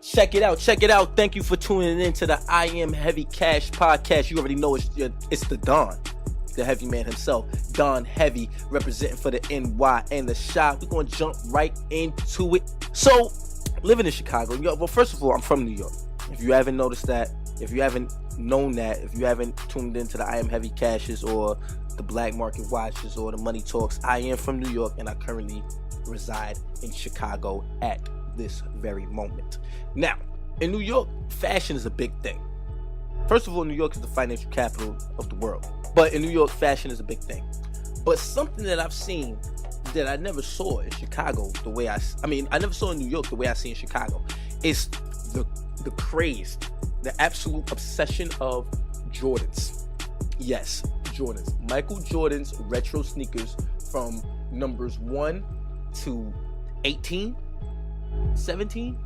Check it out. Thank you for tuning in to the I Am Heavy Cash podcast. You already know it's the Don, the heavy man himself, Don Heavy, representing for the NY and the Chi. We're going to jump right into it. So, living in Chicago, well, first of all, I'm from New York. If you haven't noticed that, if you haven't known that, if you haven't tuned into the I Am Heavy Cashes or the Black Market Watches or the Money Talks, I am from New York and I currently reside in Chicago at this very moment. Now, in New York, fashion is a big thing. First of all, New York is the financial capital of the world. But in New York, fashion is a big thing. But something that I've seen that I never saw in Chicago the way I never saw in New York the way I see in Chicago is the craze, the absolute obsession of Jordans. Yes, Jordans. Michael Jordan's retro sneakers from numbers 1 to 18, 17.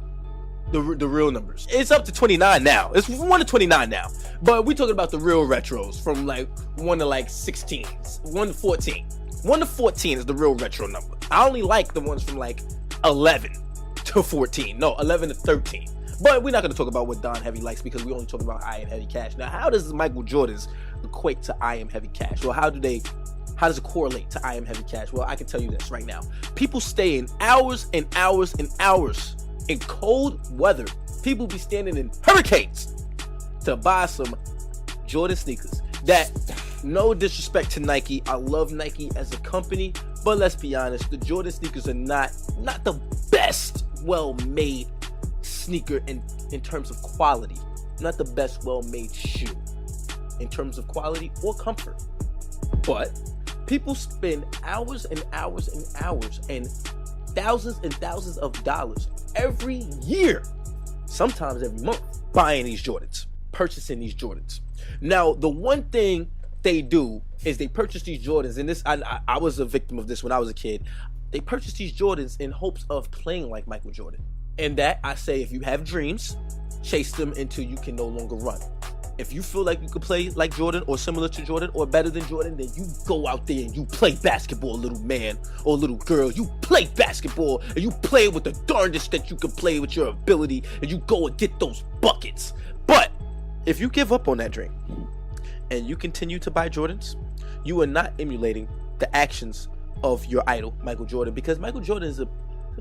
The real numbers. It's up to 29 now. It's 1 to 29 now. But we're talking about the real retros from like 1 to like 16, 1 to 14. 1 to 14 is the real retro number. I only like the ones from like 11 to 14. No, 11 to 13. But we're not going to talk about what Don Heavy likes because we're only talking about I Am Heavy Cash. Now, how does Michael Jordan's equate to I Am Heavy Cash? Well, how does it correlate to I Am Heavy Cash? Well, I can tell you this right now. People stay in hours and hours and hours in cold weather. People be standing in hurricanes to buy some Jordan sneakers. That, no disrespect to Nike, I love Nike as a company, but let's be honest, the Jordan sneakers are not the best well-made sneaker in terms of quality. Not the best well-made shoe in terms of quality or comfort. But people spend hours and hours and hours and thousands of dollars every year, sometimes every month, buying these Jordans, purchasing these Jordans. Now, the one thing they do is they purchase these Jordans, and this I was a victim of this when I was a kid. They purchase these Jordans in hopes of playing like Michael Jordan. And that, I say, if you have dreams, chase them until you can no longer run. If you feel like you could play like Jordan or similar to Jordan or better than Jordan, then you go out there and you play basketball, little man or little girl. You play basketball and you play with the darndest that you can play with your ability, and you go and get those buckets. But if you give up on that dream and you continue to buy Jordans, you are not emulating the actions of your idol, Michael Jordan, because Michael Jordan is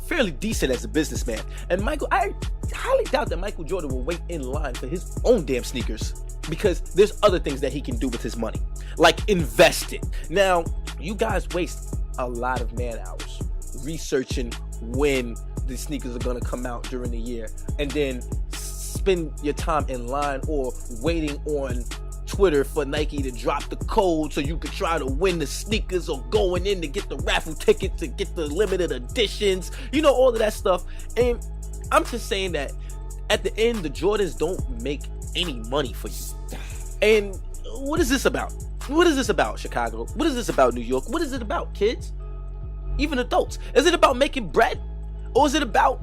fairly decent as a businessman. And I highly doubt that Michael Jordan will wait in line for his own damn sneakers, because there's other things that he can do with his money, like invest it. Now, you guys waste a lot of man hours researching when the sneakers are going to come out during the year, and then spend your time in line or waiting on Twitter for Nike to drop the code so you could try to win the sneakers, or going in to get the raffle ticket to get the limited editions, all of that stuff. And I'm just saying that at the end, the Jordans don't make any money for you. And what is this about? What is this about, Chicago? What is this about, New York? What is it about, kids? Even adults? Is it about making bread? Or is it about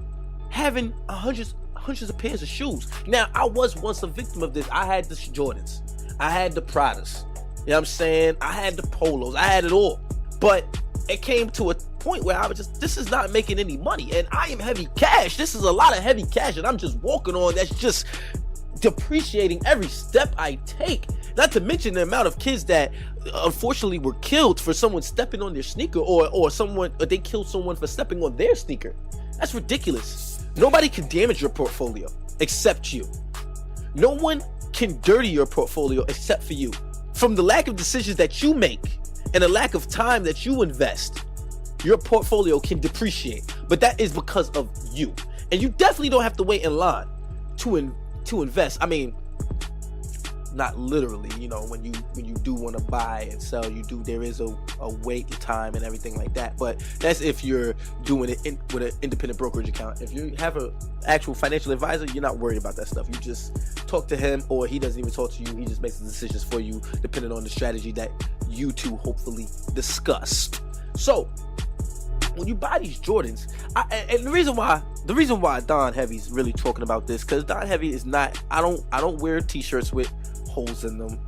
having hundreds of pairs of shoes? Now, I was once a victim of this. I had the Jordans. I had the Pradas, you know what I'm saying? I had the Polos, I had it all. But it came to a point where I was just, this is not making any money. And I am heavy cash. This is a lot of heavy cash that I'm just walking on that's just depreciating every step I take. Not to mention the amount of kids that unfortunately were killed for someone stepping on their sneaker, or they killed someone for stepping on their sneaker. That's ridiculous. Nobody can damage your portfolio except you. No one can dirty your portfolio except for you. From the lack of decisions that you make and the lack of time that you invest, your portfolio can depreciate. But that is because of you. And you definitely don't have to wait in line to invest. I mean, not literally, when you do want to buy and sell, there is a wait time and everything like that. But that's if you're doing it with an independent brokerage account. If you have an actual financial advisor, you're not worried about that stuff. You just talk to him, or he doesn't even talk to you. He just makes the decisions for you, depending on the strategy that you two hopefully discussed. So when you buy these Jordans, and the reason why Don Heavy's really talking about this, because Don Heavy is not. I don't wear t-shirts with holes in them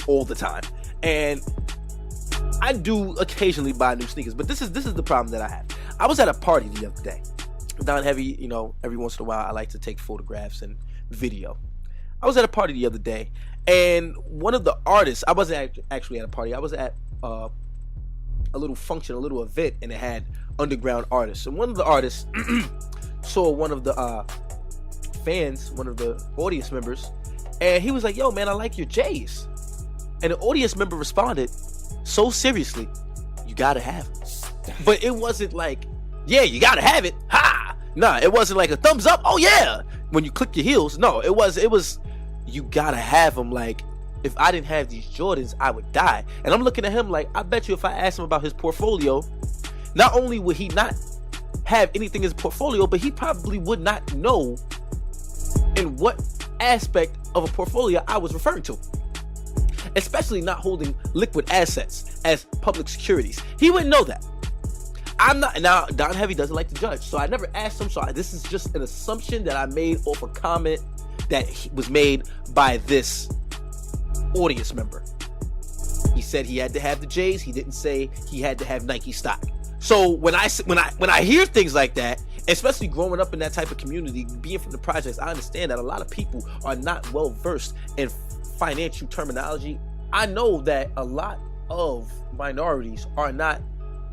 all the time, and I do occasionally buy new sneakers, but this is the problem that I have. I was at a party the other day, Don Heavy, every once in a while I like to take photographs and video. I was at a party the other day, and one of the artists, I wasn't actually at a party, I was at a little function, a little event, and it had underground artists. And one of the artists saw one of the fans, one of the audience members, and he was like, "Yo, man, I like your J's." And the audience member responded so seriously, "You gotta have it." But it wasn't like, "Yeah, you gotta have it." Ha! Nah, it wasn't like a thumbs up. "Oh yeah," when you click your heels. No, it was, you gotta have them. Like, if I didn't have these Jordans, I would die. And I'm looking at him like, I bet you if I asked him about his portfolio, not only would he not have anything in his portfolio, but he probably would not know in what aspect of a portfolio I was referring to. Especially not holding liquid assets as public securities. He wouldn't know that. I'm not. Now, Don Heavy doesn't like to judge, so I never asked him. So this is just an assumption that I made off a comment that was made by this audience member. He said he had to have the J's. He didn't say he had to have Nike stock. So when I hear things like that, especially growing up in that type of community, being from the projects, I understand that a lot of people are not well versed in financial terminology. I know that a lot of minorities are not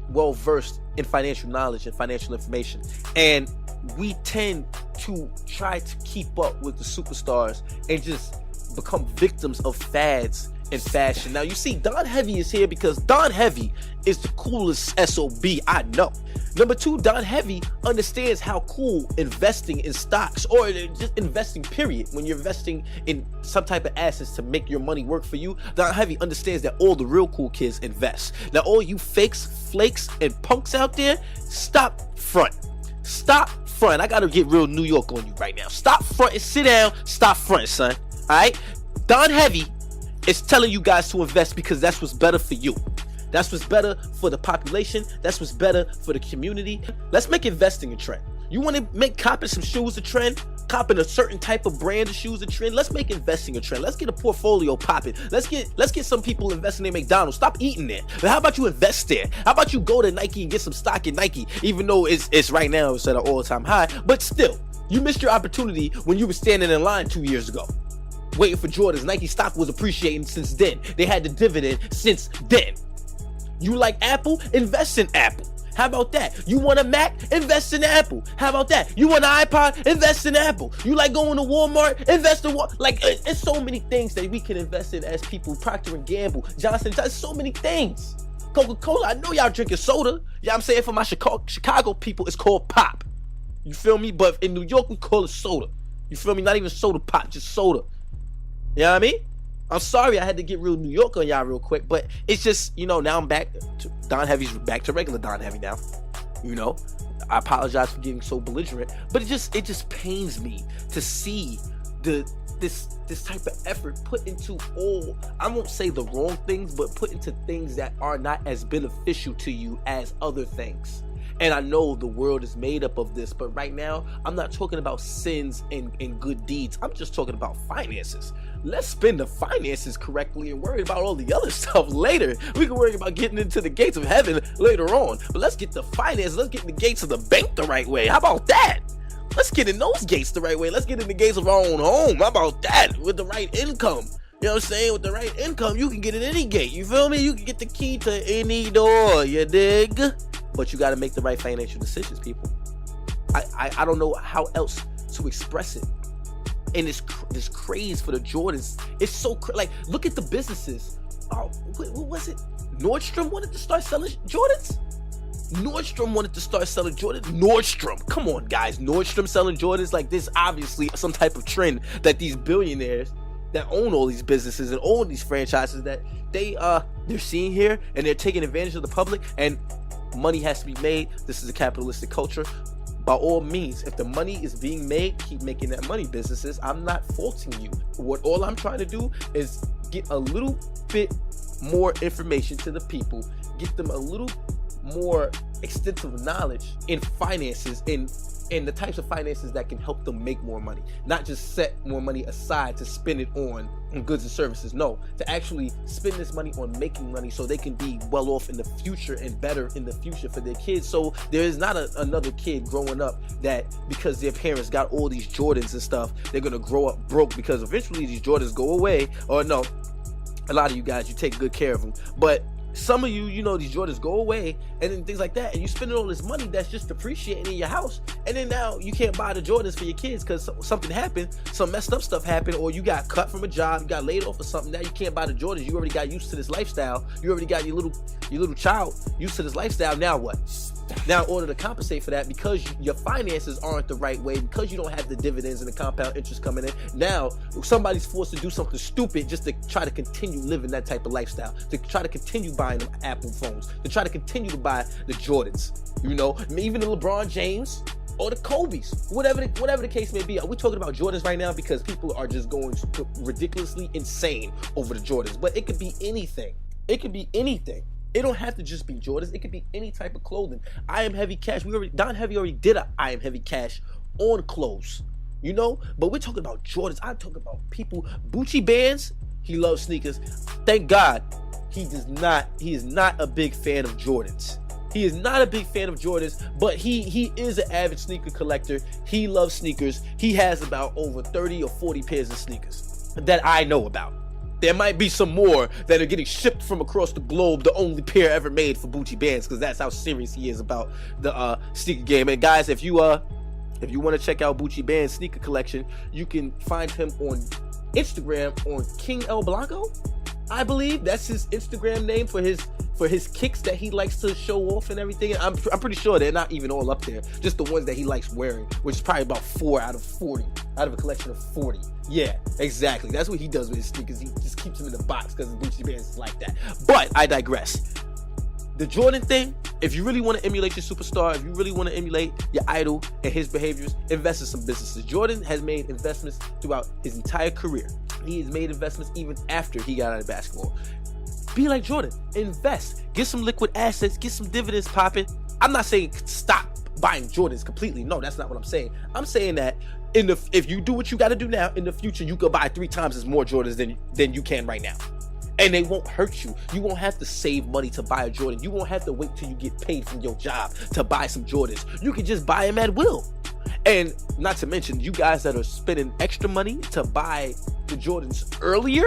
well versed in financial knowledge and financial information, and we tend to try to keep up with the superstars and just become victims of fads and fashion. Now you see, Don Heavy is here because Don Heavy is the coolest SOB I know. Number two, Don Heavy understands how cool investing in stocks, or just investing period, when you're investing in some type of assets to make your money work for you. Don Heavy understands that all the real cool kids invest. Now all you fakes, flakes, and punks out there, stop front. Stop front. I gotta get real New York on you right now. Stop front and sit down. Stop front, son. Alright? Don Heavy is telling you guys to invest because that's what's better for you. That's what's better for the population. That's what's better for the community. Let's make investing a trend. You want to make copping some shoes a trend? Copping a certain type of brand of shoes a trend? Let's make investing a trend. Let's get a portfolio popping. Let's get some people investing in McDonald's. Stop eating there. But how about you invest there? How about you go to Nike and get some stock in Nike? Even though it's right now it's at an all-time high, but still, you missed your opportunity when you were standing in line 2 years ago, waiting for Jordans. Nike stock was appreciating since then. They had the dividend since then. You like Apple? Invest in Apple. How about that? You want a Mac? Invest in Apple. How about that? You want an iPod? Invest in Apple. You like going to Walmart? Invest in Walmart. Like, it's so many things that we can invest in as people. Procter & Gamble, Johnson, so many things. Coca-Cola, I know y'all drinking soda. Yeah, I'm saying for my Chicago people, it's called pop. You feel me? But in New York, we call it soda. You feel me? Not even soda pop, just soda. You know what I mean? I'm sorry I had to get real New York on y'all real quick, but it's just, now I'm back to Don Heavy's back to regular Don Heavy now. I apologize for getting so belligerent, but it just pains me to see this type of effort put into all, I won't say the wrong things, but put into things that are not as beneficial to you as other things. And I know the world is made up of this, but right now, I'm not talking about sins and good deeds. I'm just talking about finances. Let's spend the finances correctly and worry about all the other stuff later. We can worry about getting into the gates of heaven later on. But let's get the finances, let's get in the gates of the bank the right way. How about that? Let's get in those gates the right way. Let's get in the gates of our own home. How about that? With the right income. You know what I'm saying? With the right income, you can get in any gate. You feel me? You can get the key to any door. You dig? But you got to make the right financial decisions, people. I don't know how else to express it. And this craze for the Jordans, it's so like, look at the businesses. Oh, what was it? Nordstrom wanted to start selling Jordans? Nordstrom wanted to start selling Jordans? Nordstrom, come on guys, Nordstrom selling Jordans? Like, this obviously some type of trend that these billionaires that own all these businesses and own these franchises, that they're seeing here, and they're taking advantage of the public, and money has to be made. This is a capitalistic culture. By all means, if the money is being made, keep making that money, businesses. I'm not faulting you. All I'm trying to do is get a little bit more information to the people, get them a little more extensive knowledge in finances, in and the types of finances that can help them make more money, not just set more money aside to spend it on goods and services. No, to actually spend this money on making money so they can be well off in the future and better in the future for their kids. So there is not another kid growing up that because their parents got all these Jordans and stuff, they're gonna grow up broke, because eventually these Jordans go away. Or no, a lot of you guys, you take good care of them, but some of you, you know, these Jordans go away and then things like that, and you spending all this money that's just depreciating in your house, and then now you can't buy the Jordans for your kids because something happened, some messed up stuff happened, or you got cut from a job, you got laid off or something. Now you can't buy the Jordans. You already got used to this lifestyle. You already got your little child used to this lifestyle. Now what? Now, in order to compensate for that, because your finances aren't the right way, because you don't have the dividends and the compound interest coming in, now somebody's forced to do something stupid just to try to continue living that type of lifestyle, to try to continue buying them Apple phones, to try to continue to buy the Jordans, you know, even the LeBron James or the Kobe's, whatever the case may be. We're talking about Jordans right now because people are just going ridiculously insane over the Jordans, but it could be anything. It could be anything. It don't have to just be Jordans. It could be any type of clothing. I Am Heavy Cash. Don Heavy already did a I Am Heavy Cash on clothes, you know. But we're talking about Jordans. I'm talking about people. Gucci bands. He loves sneakers. Thank God, he is not a big fan of Jordans. He is not a big fan of Jordans, but he is an avid sneaker collector. He loves sneakers. He has about over 30 or 40 pairs of sneakers that I know about. There might be some more that are getting shipped from across the globe, the only pair ever made for Gucci bands, because that's how serious he is about the sneaker game. And guys, if you want to check out Gucci band's sneaker collection, you can find him on Instagram on King El Blanco. I believe that's his Instagram name for his kicks that he likes to show off and everything. I'm pretty sure they're not even all up there, just the ones that he likes wearing, which is probably about 4 out of 40 out of a collection of 40. Yeah, exactly. That's what he does with his sneakers. He just keeps them in the box because Gucci bands is like that. But I digress. The Jordan thing, if you really want to emulate your superstar, if you really want to emulate your idol and his behaviors, invest in some businesses. Jordan has made investments throughout his entire career. He has made investments even after he got out of basketball. Be like Jordan. Invest. Get some liquid assets. Get some dividends popping. I'm not saying stop buying Jordans completely. No, that's not what I'm saying. I'm saying that if you do what you got to do now, in the future, you could buy 3 times as more Jordans than you can right now. And they won't hurt you. You won't have to save money to buy a Jordan. You won't have to wait till you get paid from your job to buy some Jordans. You can just buy them at will. And not to mention, you guys that are spending extra money to buy the Jordans earlier,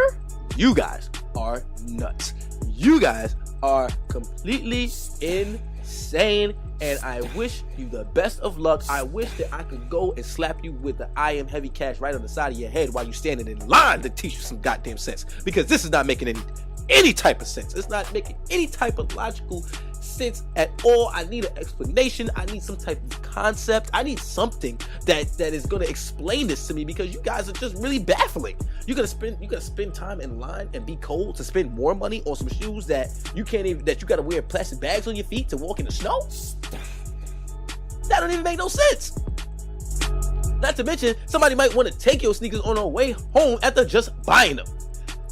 you guys are nuts. You guys are completely insane. And I wish you the best of luck. I wish that I could go and slap you with the I Am Heavy Cash right on the side of your head while you're standing in line to teach you some goddamn sense. Because this is not making any type of sense. It's not making any type of logical sense at all. I need an explanation. I need some type of concept. I need something that is going to explain this to me, because you guys are just really baffling. You're gonna spend time in line and be cold to spend more money on some shoes that you got to wear plastic bags on your feet to walk in the snow. That don't even make no sense. Not to mention, somebody might want to take your sneakers on their way home after just buying them.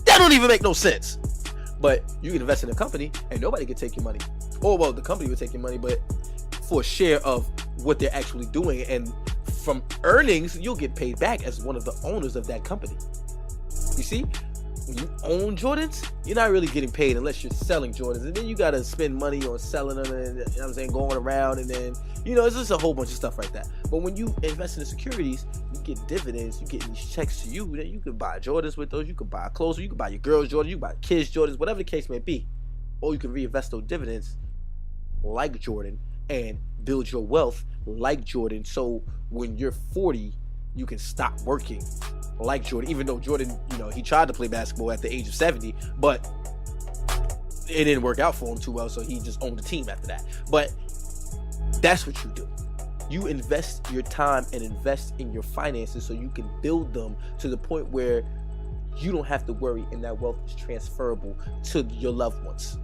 That don't even make no sense. But you can invest in a company and nobody can take your money. Or, well, the company will take your money, but for a share of what they're actually doing. And from earnings, you'll get paid back as one of the owners of that company. You see, when you own Jordans, you're not really getting paid unless you're selling Jordans. And then you got to spend money on selling them and, you know what I'm saying, going around. And then, you know, it's just a whole bunch of stuff like that. But when you invest in the securities, you get dividends, you get these checks to you. Then you can buy Jordans with those. You can buy clothes. You can buy your girls Jordans. You can buy kids Jordans, whatever the case may be. Or you can reinvest those dividends like Jordan and build your wealth like Jordan. So when you're 40, you can stop working like Jordan, even though Jordan, you know, he tried to play basketball at the age of 70, but it didn't work out for him too well, so he just owned the team after that. But that's what you do. You invest your time and invest in your finances so you can build them to the point where you don't have to worry and that wealth is transferable to your loved ones.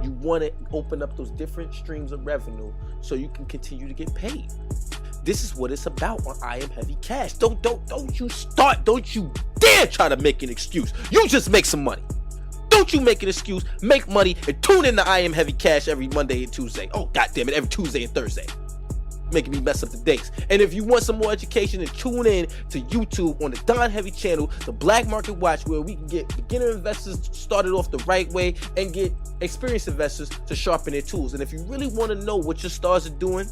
You want to open up those different streams of revenue so you can continue to get paid. This is what it's about on I Am Heavy Cash. Don't you dare try to make an excuse. You just make some money. Don't you make an excuse, make money, and tune in to I Am Heavy Cash every Monday and Tuesday. Oh, goddamn it, every Tuesday and Thursday. making me mess up the dates. And if you want some more education, then tune in to YouTube on the Don Heavy channel, the Black Market Watch, where we can get beginner investors started off the right way and get experienced investors to sharpen their tools. And if you really want to know what your stars are doing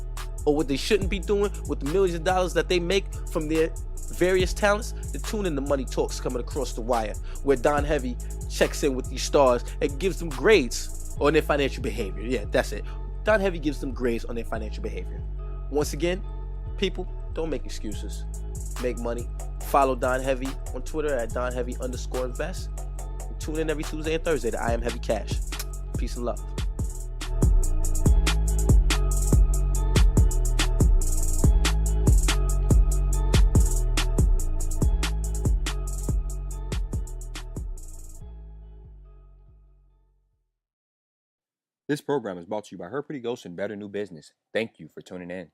or what they shouldn't be doing with the millions of dollars that they make from their various talents, then tune in to Money Talks Coming Across the Wire, where Don Heavy checks in with these stars and gives them grades on their financial behavior. Yeah, that's it. Don Heavy gives them grades on their financial behavior. Once again, people, don't make excuses. Make money. Follow Don Heavy on Twitter at DonHeavy_invest. And tune in every Tuesday and Thursday to I Am Heavy Cash. Peace and love. This program is brought to you by Her Pretty Ghost and Better New Business. Thank you for tuning in.